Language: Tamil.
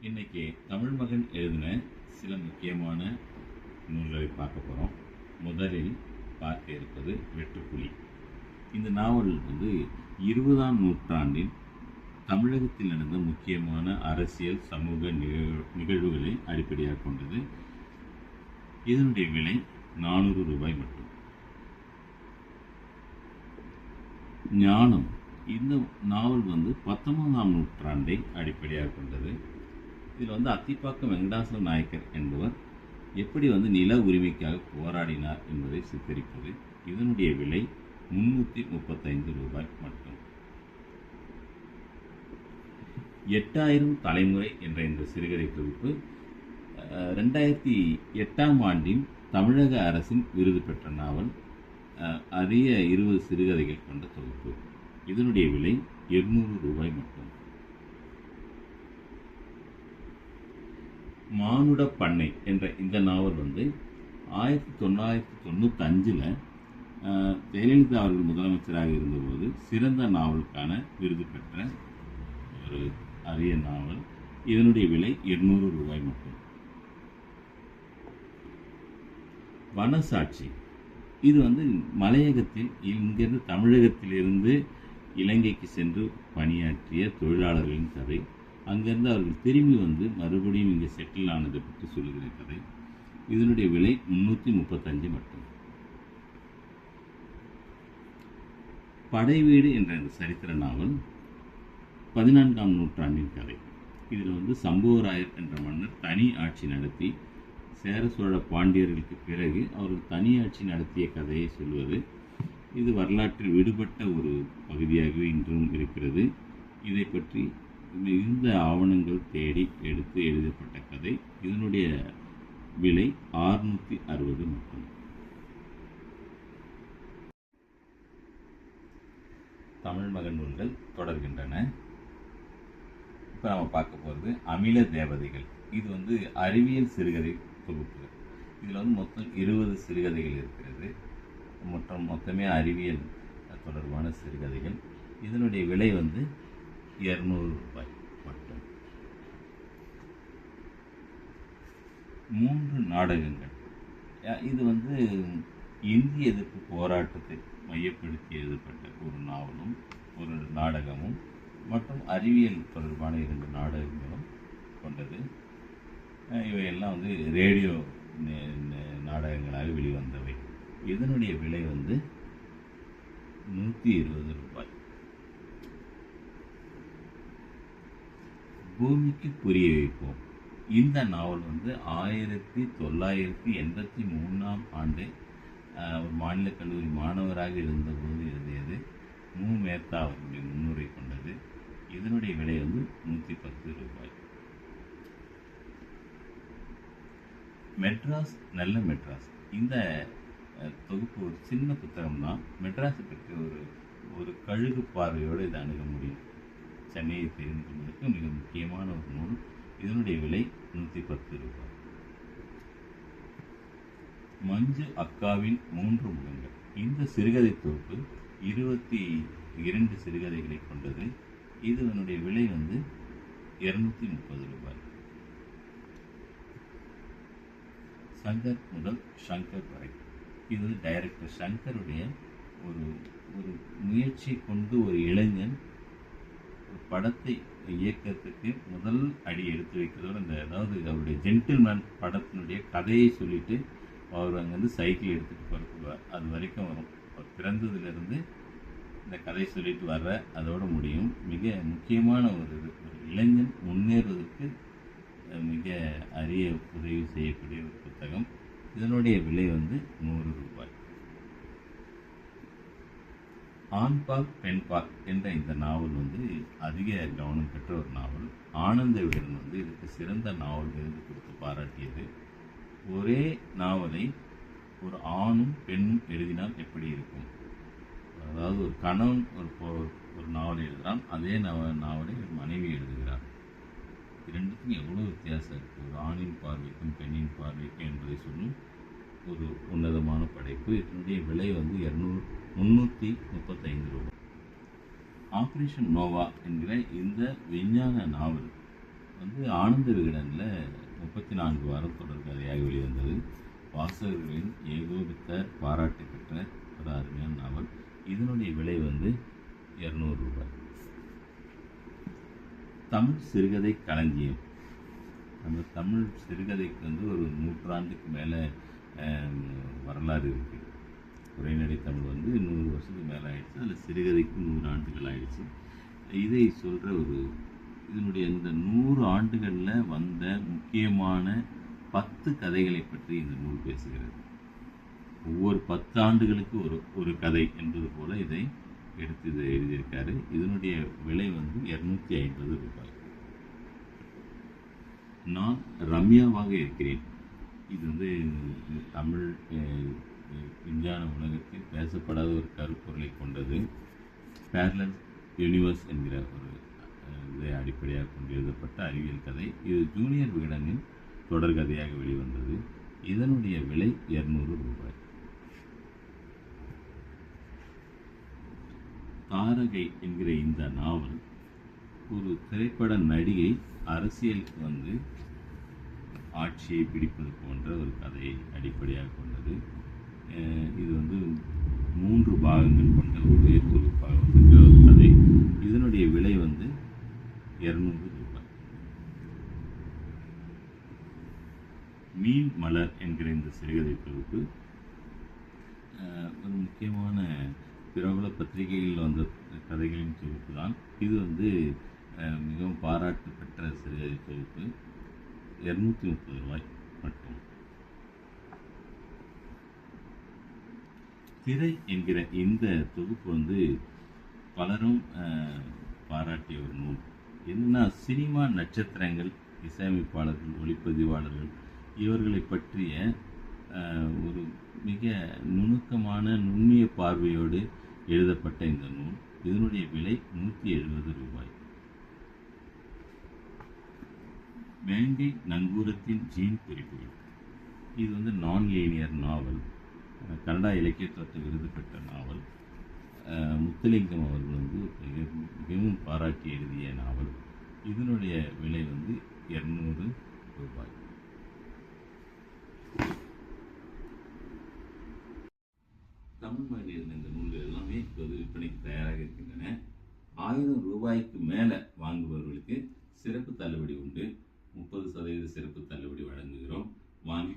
இன்னைக்கு தமிழ் மகன் எழுதின சில முக்கியமான நூல்களை பார்க்க போகிறோம். முதலில் பார்க்க இருப்பது வெட்டுப்புலி. இந்த நாவல் 20ஆம் நூற்றாண்டின் தமிழகத்தில் நடந்த முக்கியமான அரசியல் சமூக நிகழ்வுகளை அடிப்படையாக கொண்டது. இதனுடைய விலை 400 ரூபாய் மட்டும். ஞானம். இந்த நாவல் 19ஆம் நூற்றாண்டை அடிப்படையாக கொண்டது. இதில் அத்திப்பாக்கம் வெங்கடாசல நாயக்கர் என்பவர் எப்படி நில உரிமைக்காக போராடினார் என்பதை சித்தரிப்பது. இதனுடைய விலை 335 ரூபாய் மட்டும். 8000 தலைமுறை என்ற இந்த சிறுகதை தொகுப்பு 2008ஆம் ஆண்டின் தமிழக அரசின் விருது பெற்ற நாவல். அரிய 20 சிறுகதைகள் கொண்ட தொகுப்பு. இதனுடைய விலை 200 ரூபாய் மட்டும். மானுட பண்ணை என்ற இந்த நாவல் 1995 ஜெயலலிதா அவர்கள் முதலமைச்சராக இருந்தபோது சிறந்த நாவலுக்கான விருது பெற்ற ஒரு அரிய நாவல். இதனுடைய விலை 200 ரூபாய் மட்டும். வனசாட்சி. இது மலையகத்தில் இங்கிருந்து தமிழகத்திலிருந்து இலங்கைக்கு சென்று பணியாற்றிய தொழிலாளர்களின் கதை. அங்கிருந்து அவர்கள் திரும்பி மறுபடியும் இங்கே செட்டில் ஆனதை பற்றி சொல்லுகிற கதை. இதனுடைய விலை 335 மட்டும். படைவீடு என்ற இந்த சரித்திர நாவல் 14ஆம் நூற்றாண்டின் கதை. இதில் சம்புவராயர் என்ற மன்னர் தனி ஆட்சி நடத்தி சேர சோழ பாண்டியர்களுக்கு பிறகு அவர்கள் தனி ஆட்சி நடத்திய கதையை சொல்வது. இது வரலாற்றில் விடுபட்ட ஒரு பகுதியாகவே இன்றும் இருக்கிறது. இதை பற்றி மிகுந்த ஆவணங்கள் தேடி எடுத்து எழுதப்பட்ட கதை. இதனுடைய விலை 660 மட்டும். தமிழ் மகன் நூல்கள் தொடர்கின்றன. இப்போ நாம் பார்க்க போகிறது அமில தேவதைகள். இது அறிவியல் சிறுகதை தொகுப்பு. இதில் மொத்தம் 20 சிறுகதைகள் இருக்கிறது. மொத்தமே அறிவியல் தொடர்பான சிறுகதைகள். இதனுடைய விலை 200 ரூபாய் மட்டும். 3 நாடகங்கள். இது இந்திய எதிர்ப்பு போராட்டத்தை மையப்படுத்தி எழுதப்பட்ட ஒரு நாவலும் ஒரு நாடகமும் மற்றும் அறிவியல் தொடர்பான 2 நாடகங்களும் கொண்டது. இவையெல்லாம் ரேடியோ நாடகங்களாக வெளிவந்தவை. இதனுடைய விலை 120 ரூபாய். பூமிக்கு புரிய வைப்போம். இந்த நாவல் 1983ஆம் ஆண்டு ஒரு மாநில கல்லூரி மாணவராக இருந்தபோது எழுதியது. மேத்தா அவர்களுடைய முன்னுரை கொண்டது. இதனுடைய விலை 110 ரூபாய். மெட்ராஸ் நல்ல மெட்ராஸ். இந்த தொகுப்பு ஒரு சின்ன புத்தகம் தான். மெட்ராஸை பற்றி ஒரு கழுகு பார்வையோடு இதை அணுக முடியும். சென்னையை தெரிந்து கொள்வதற்கு மிக முக்கியமான ஒரு நூல். இதனுடைய விலை 110 ரூபாய். மஞ்சு அக்காவின் 3 முகங்கள். இந்த சிறுகதை தொகுப்பு 22 சிறுகதைகளை கொண்டது. இதனுடைய விலை 230 ரூபாய். சங்கர் முதல் சங்கர் வரை. இது டைரக்டர் சங்கருடைய ஒரு முயற்சியை கொண்டு ஒரு இளைஞன் படத்தை இயக்கத்துக்கு முதல் அடி எடுத்து வைக்கிறதோடு அதாவது அவருடைய ஜென்டில்மேன் படத்தினுடைய கதையை சொல்லிட்டு அவர் அங்கேருந்து சைக்கிள் எடுத்துகிட்டு போகிறதுக்கு அது வரைக்கும் வரும். அவர் பிறந்ததுலேருந்து இந்த கதை சொல்லிட்டு வர்ற அதோடு முடியும். மிக முக்கியமான ஒரு இளைஞன் முன்னேறுவதற்கு மிக அரிய உதவி செய்யக்கூடிய ஒரு புத்தகம். இதனுடைய விலை 100 ரூபாய். ஆண்பால் பெண்பால் என்ற இந்த நாவல் அதிக கவனம் பெற்ற ஒரு நாவல். ஆனந்த விகடன் இதுக்கு சிறந்த நாவல் விருது கொடுத்து பாராட்டியது. ஒரே நாவலை ஒரு ஆணும் பெண்ணும் எழுதினால் எப்படி இருக்கும்? அதாவது ஒரு கணவன் ஒரு நாவல் எழுதுகிறான், அதே நாவலை ஒரு மனைவி எழுதுகிறார். இரண்டுக்கும் எவ்வளோ வித்தியாசம் இருக்குது. ஒரு ஆணின் பார்வைக்கும் பெண்ணின் பார்வைக்கும் என்பதை சொல்லும் ஒரு உன்னதமான படைப்பு. இதனுடைய விலை 335 ரூபாய். ஆப்ரேஷன் நோவா என்கிற இந்த விஞ்ஞான நாவல் வந்து ஆனந்த விகடனில் 34 வாரம் தொடர் கதையாக வெளிவந்தது. வாசகர்களின் ஏகோபித்த பாராட்டு பெற்ற ஒரு அருமையான நாவல். இதனுடைய விலை வந்து 200 ரூபாய். தமிழ் சிறுகதை களஞ்சியம். நம்ம தமிழ் சிறுகதைக்கு வந்து ஒரு 100 ஆண்டுக்கு மேலே வரலாறு இருக்குது. உரைநடை தமிழ் வந்து 100 வருஷத்துக்கு மேலே ஆயிடுச்சு. அதில் சிறுகதைக்கு 100 ஆண்டுகள் ஆயிடுச்சு. இதை சொல்கிற இதனுடைய இந்த 100 ஆண்டுகளில் வந்த முக்கியமான 10 கதைகளை பற்றி இந்த நூல் பேசுகிறது. ஒவ்வொரு 10 ஆண்டுகளுக்கு ஒரு கதை என்பது போல இதை எழுதியிருக்காரு. இதனுடைய விலை வந்து 250 ரூபாய். நான் ரம்யாவாக இருக்கிறேன். இது வந்து தமிழ் விஞ்ஞான உலகத்தில் பேசப்படாத ஒரு கருப்பொருளை கொண்டது. பேரலல் யூனிவர்ஸ் என்கிற ஒரு இதை அடிப்படையாக கொண்டு எழுதப்பட்ட அறிவியல் கதை. இது ஜூனியர் விகடனின் தொடர்கதையாக வெளிவந்தது. இதனுடைய விலை 200 ரூபாய். தாரகை என்கிற இந்த நாவல் ஒரு திரைப்பட நடிகை அரசியலுக்கு வந்து ஆட்சியை பிடிப்பது போன்ற ஒரு கதையை அடிப்படையாக கொண்டது. இது வந்து 3 பாகங்கள் கொண்ட ஒரு தொகுப்பாக வந்து ஒரு கதை. இதனுடைய விலை வந்து 200 ரூபாய். மீன் மலர் என்கிற இந்த சிறுகதை தொகுப்பு ஒரு முக்கியமான பிரபல பத்திரிகைகளில் வந்த கதைகளின் தொகுப்பு தான். இது வந்து மிகவும் பாராட்டு பெற்ற சிறுகதை தொகுப்பு. 230 ரூபாய் மட்டும். திரை என்கிற இந்த தொகுப்பு வந்து பலரும் பாராட்டிய ஒரு நூல். என்னன்னா, சினிமா நட்சத்திரங்கள், இசையமைப்பாளர்கள், ஒளிப்பதிவாளர்கள் இவர்களை பற்றிய ஒரு மிக நுணுக்கமான நுண்ணிய பார்வையோடு எழுதப்பட்ட இந்த நூல். இதனுடைய விலை 170 ரூபாய். வேங்கை நங்கூரத்தின் ஜீன் குறிப்புகள். இது வந்து நான் லீனியர் நாவல். கன்னடா இலக்கியத்துறை விருது பெற்ற நாவல். முத்துலிங்கம் அவர்கள் வந்து மிகவும் பாராட்டி எழுதிய நாவல். இதனுடைய விலை வந்து 200 ரூபாய். தமிழ் மொழியில் இந்த நூல்கள் எல்லாமே இப்போது விற்பனைக்கு தயாராக இருக்கின்றன. 1000 ரூபாய்க்கு மேலே வாங்குபவர்களுக்கு சிறப்பு தள்ளுபடி உண்டு. 30% சிறப்பு தள்ளுபடி வழங்குகிறோம். வாங்கி